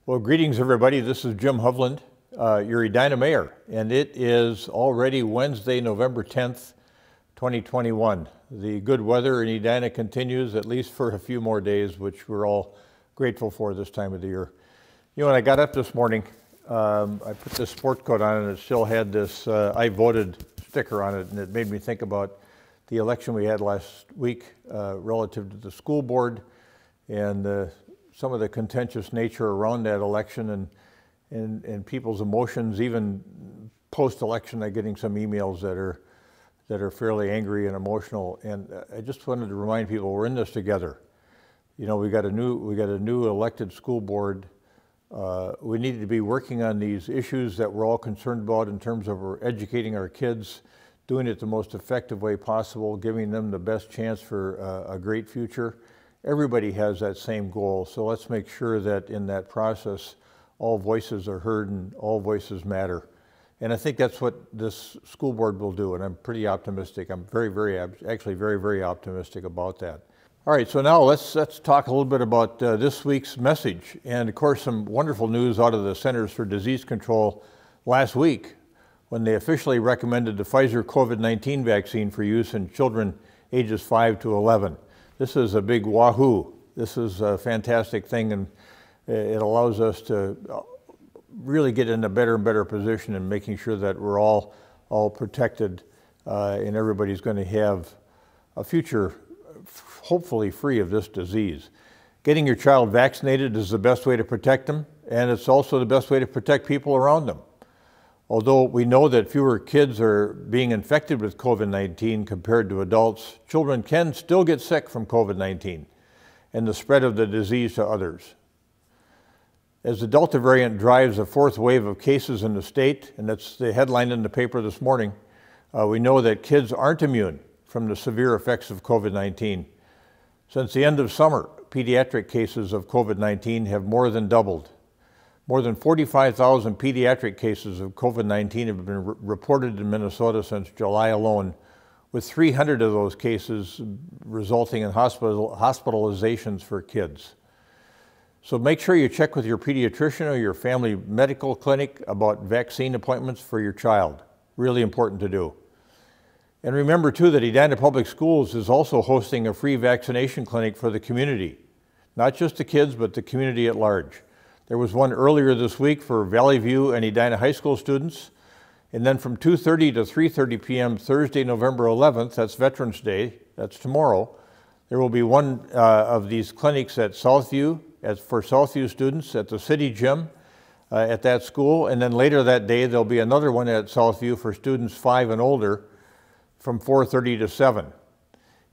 Well, greetings everybody. This is Jim Hovland, your Edina Mayor, and it is already Wednesday, November 10th, 2021. The good weather in Edina continues at least for a few more days, which we're all grateful for this time of the year. You know, when I got up this morning, I put this sport coat on and it still had this I voted sticker on it, and it made me think about the election we had last week relative to the school board and some of the contentious nature around that election and people's emotions. Even post-election, I'm getting some emails that are fairly angry and emotional. And I just wanted to remind people we're in this together. You know, we got a new elected school board. We need to be working on these issues that we're all concerned about in terms of educating our kids, doing it the most effective way possible, giving them the best chance for a great future. Everybody has that same goal, so let's make sure that in that process all voices are heard and all voices matter. And I think that's what this school board will do, and I'm pretty optimistic. I'm actually very optimistic about that. All right, so now let's talk a little bit about this week's message. And of course, some wonderful news out of the Centers for Disease Control last week when they officially recommended the Pfizer COVID-19 vaccine for use in children ages 5 to 11. This is a big wahoo. This is a fantastic thing, and it allows us to really get in a better and better position in making sure that we're all protected and everybody's going to have a future hopefully free of this disease. Getting your child vaccinated is the best way to protect them, and it's also the best way to protect people around them. Although we know that fewer kids are being infected with COVID-19 compared to adults, children can still get sick from COVID-19 and the spread of the disease to others. As the Delta variant drives a fourth wave of cases in the state, and that's the headline in the paper this morning, we know that kids aren't immune from the severe effects of COVID-19. Since the end of summer, pediatric cases of COVID-19 have more than doubled. More than 45,000 pediatric cases of COVID-19 have been reported in Minnesota since July alone, with 300 of those cases resulting in hospitalizations for kids. So make sure you check with your pediatrician or your family medical clinic about vaccine appointments for your child. Really important to do. And remember too that Edina Public Schools is also hosting a free vaccination clinic for the community. Not just the kids, but the community at large. There was one earlier this week for Valley View and Edina High School students. And then from 2:30 to 3:30 p.m. Thursday, November 11th, that's Veterans Day, that's tomorrow, there will be one of these clinics at Southview, for Southview students at the city gym at that school. And then later that day, there'll be another one at Southview for students 5 and older from 4:30 to 7.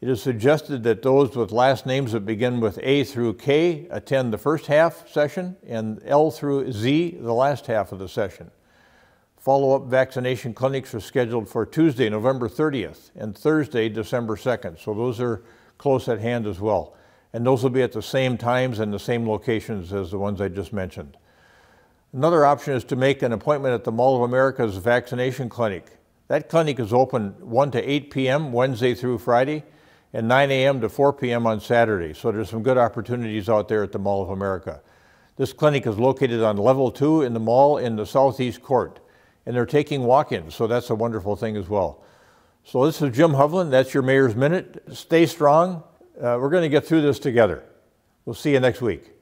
It is suggested that those with last names that begin with A through K attend the first half session and L through Z the last half of the session. Follow-up vaccination clinics are scheduled for Tuesday, November 30th and Thursday, December 2nd. So those are close at hand as well. And those will be at the same times and the same locations as the ones I just mentioned. Another option is to make an appointment at the Mall of America's vaccination clinic. That clinic is open 1 to 8 p.m. Wednesday through Friday, and 9 a.m. to 4 p.m. on Saturday. So there's some good opportunities out there at the Mall of America. This clinic is located on level 2 in the mall in the southeast court, and they're taking walk-ins, so that's a wonderful thing as well. So this is Jim Hovland. That's your Mayor's Minute. Stay strong. We're going to get through this together. We'll see you next week.